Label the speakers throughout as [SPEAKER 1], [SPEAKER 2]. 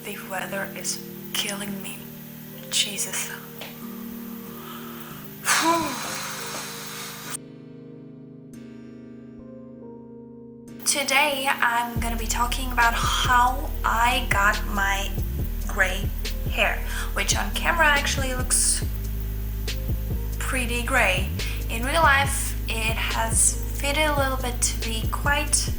[SPEAKER 1] The weather is killing me. Jesus. Today I'm gonna be talking about how I got my gray hair, which on camera actually looks pretty gray. In real life it has faded a little bit to be quite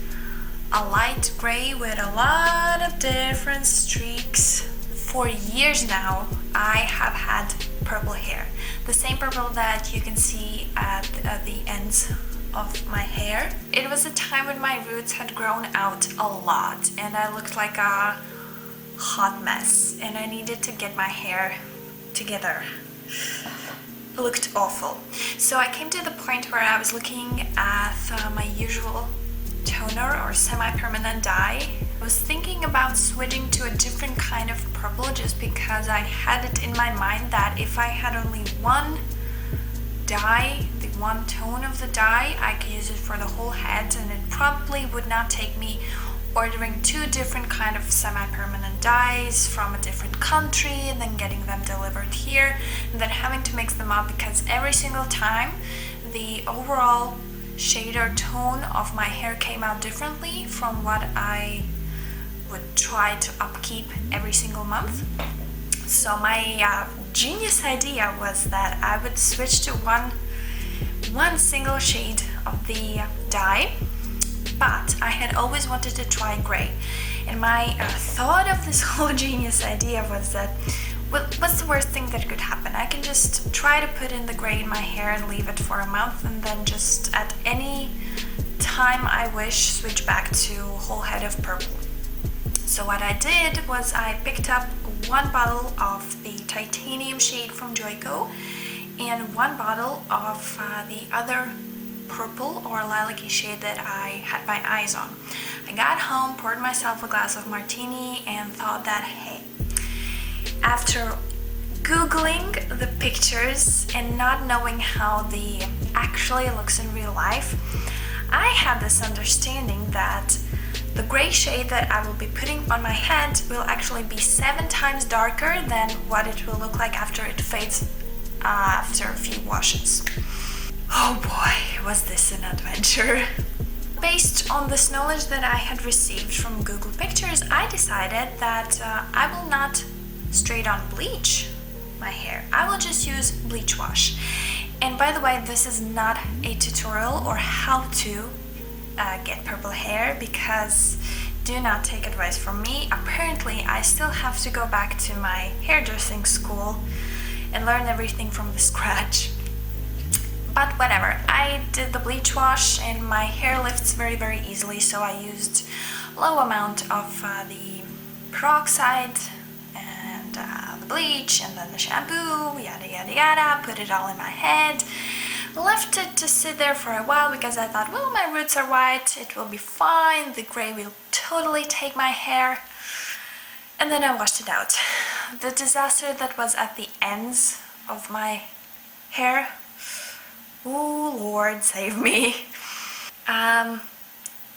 [SPEAKER 1] a light gray with a lot of different streaks. For years now I have had purple hair, the same purple that you can see at the ends of my hair. It was a time when my roots had grown out a lot and I looked like a hot mess and I needed to get my hair together. It looked awful. So I came to the point where I was looking at my usual toner or semi-permanent dye. I was thinking about switching to a different kind of purple just because I had it in my mind that if I had only one dye, the one tone of the dye, I could use it for the whole head and it probably would not take me ordering two different kind of semi-permanent dyes from a different country and then getting them delivered here and then having to mix them up, because every single time the overall shade or tone of my hair came out differently from what I would try to upkeep every single month. So my genius idea was that I would switch to one single shade of the dye, but I had always wanted to try gray. And my thought of this whole genius idea was that, well, what's the worst thing that could happen? I can just try to put in the gray in my hair and leave it for a month and then just at any time I wish switch back to whole head of purple. So what I did was I picked up one bottle of the titanium shade from Joico and one bottle of the other purple or lilac-y shade that I had my eyes on. I got home, poured myself a glass of martini and thought that, hey, after googling the pictures and not knowing how the actually looks in real life, I had this understanding that the gray shade that I will be putting on my head will actually be 7 times darker than what it will look like after it fades after a few washes. Oh boy, was this an adventure. Based on this knowledge that I had received from Google Pictures, I decided that I will not straight on bleach my hair. I will just use bleach wash. And by the way, this is not a tutorial or how to get purple hair, because do not take advice from me. Apparently I still have to go back to my hairdressing school and learn everything from the scratch. But whatever, I did the bleach wash and my hair lifts very easily, so I used low amount of the peroxide and the bleach and then the shampoo, yada, put it all in my head. Left it to sit there for a while because I thought, well, my roots are white, it will be fine, the gray will totally take my hair. And then I washed it out. The disaster that was at the ends of my hair, oh Lord save me.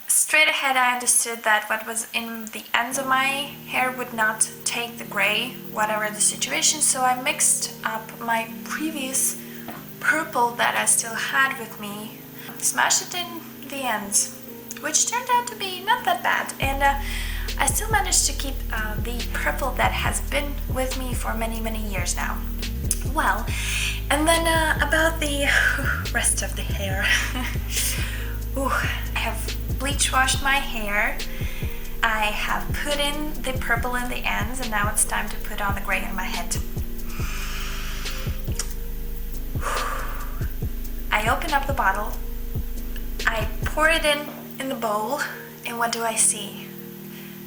[SPEAKER 1] Straight ahead I understood that what was in the ends of my hair would not take the gray, whatever the situation, so I mixed up my previous purple that I still had with me, smashed it in the ends, which turned out to be not that bad, and I still managed to keep the purple that has been with me for many years now. Well, and then about the rest of the hair. I have bleach washed my hair, I have put in the purple in the ends, and now it's time to put on the gray in my head. I open up the bottle, I pour it in the bowl, and what do I see?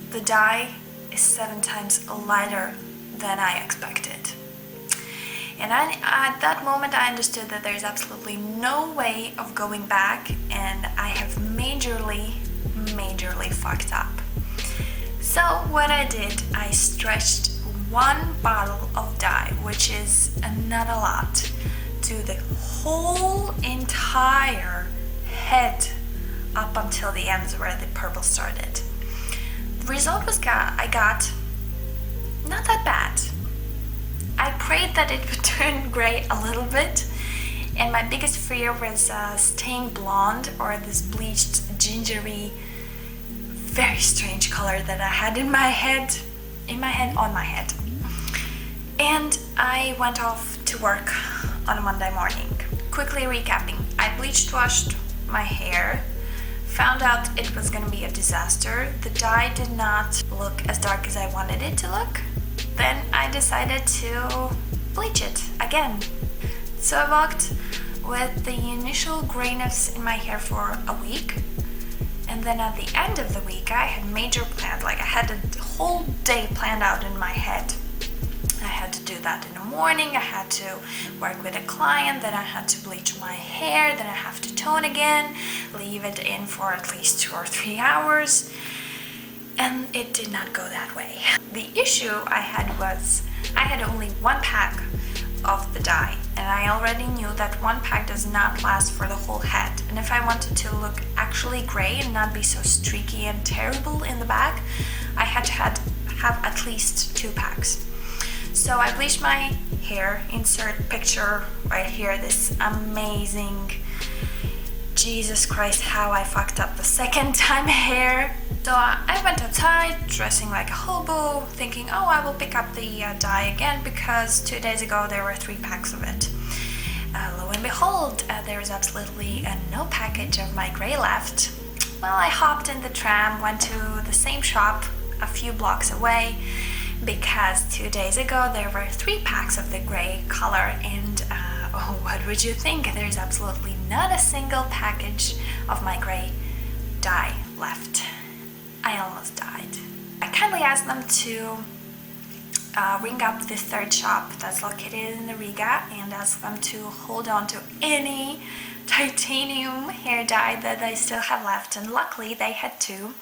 [SPEAKER 1] The dye is 7 times lighter than I expected. And at that moment I understood that there's absolutely no way of going back, and I have majorly fucked up. So what I did, I stretched one bottle of dye, which is not a lot, to the whole entire head up until the ends where the purple started. The result was I got not that bad. I prayed that it would turn gray a little bit, and my biggest fear was staying blonde, or this bleached gingery, very strange color that I had on my head. And I went off to work on a Monday morning. Quickly recapping, I bleached washed my hair, found out it was gonna be a disaster. The dye did not look as dark as I wanted it to look. Then I decided to bleach it again. So I walked with the initial grayness in my hair for a week, and then at the end of the week I had major plans. Like, I had a whole day planned out in my head. I had to do that in the morning, I had to work with a client, then I had to bleach my hair, then I have to tone again, leave it in for at least 2 or 3 hours, and it did not go that way. The issue I had was I had only 1 pack of the dye, and I already knew that 1 pack does not last for the whole head, and if I wanted to look actually gray and not be so streaky and terrible in the back, I had to have at least 2 packs. So I bleached my hair, insert picture right here, this amazing, Jesus Christ, how I fucked up the second time hair. So I went outside dressing like a hobo, thinking, oh, I will pick up the dye again, because 2 days ago there were 3 packs of it. Lo and behold, there is absolutely no package of my gray left. Well, I hopped in the tram, went to the same shop a few blocks away, because 2 days ago there were 3 packs of the gray color, and oh, what would you think? There's absolutely not a single package of my gray dye left. I almost died. I kindly asked them to ring up the 3rd shop that's located in the Riga and ask them to hold on to any titanium hair dye that I still have left, and luckily they had 2.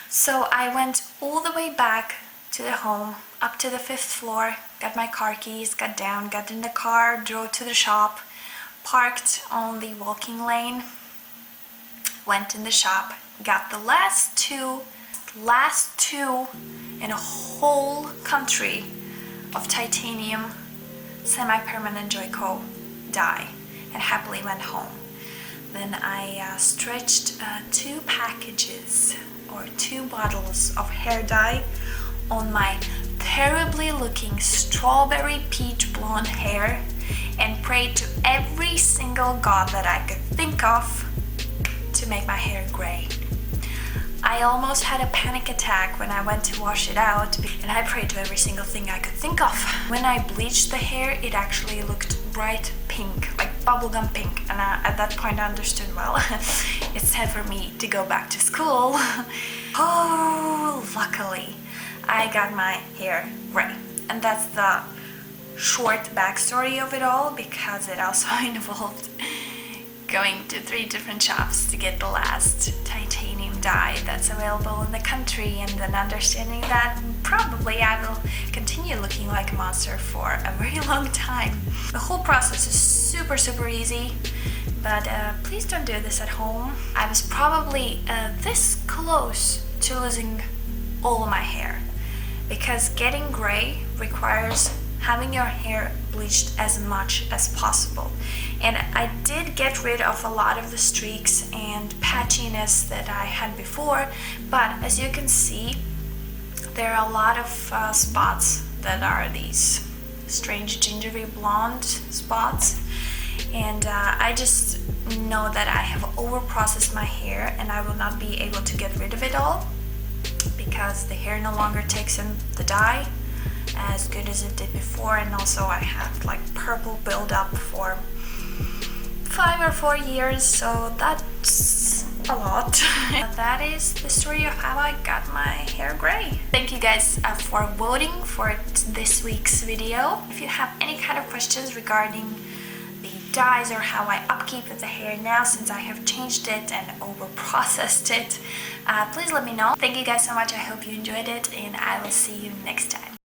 [SPEAKER 1] So I went all the way back to the home, up to the 5th floor, got my car keys, got down, got in the car, drove to the shop, parked on the walking lane, went in the shop, got the last two in a whole country of titanium semi-permanent Joico dye, and happily went home. Then I stretched 2 packages or 2 bottles of hair dye on my terribly looking strawberry peach blonde hair, and prayed to every single god that I could think of to make my hair gray. I almost had a panic attack when I went to wash it out, and I prayed to every single thing I could think of. When I bleached the hair, it actually looked bright pink, like bubblegum pink, and at that point I understood, well, it's time for me to go back to school. Oh, luckily I got my hair gray. And that's the short backstory of it all, because it also involved going to 3 different shops to get the last titanium dye that's available in the country, and then understanding that probably I will continue looking like a monster for a very long time. The whole process is super easy, but please don't do this at home. I was probably this close to losing all of my hair, because getting gray requires having your hair bleached as much as possible. And I did get rid of a lot of the streaks and patchiness that I had before, but as you can see, there are a lot of spots that are these strange gingery blonde spots, and I just know that I have over-processed my hair, and I will not be able to get rid of it all, because the hair no longer takes in the dye as good as it did before, and also I have like purple buildup for 5 or 4 years, so that's a lot. That is the story of how I got my hair gray. Thank you guys for voting for this week's video. If you have any kind of questions regarding the dyes or how I upkeep with the hair now, since I have changed it and over processed it, please let me know. Thank you guys so much. I hope you enjoyed it, and I will see you next time.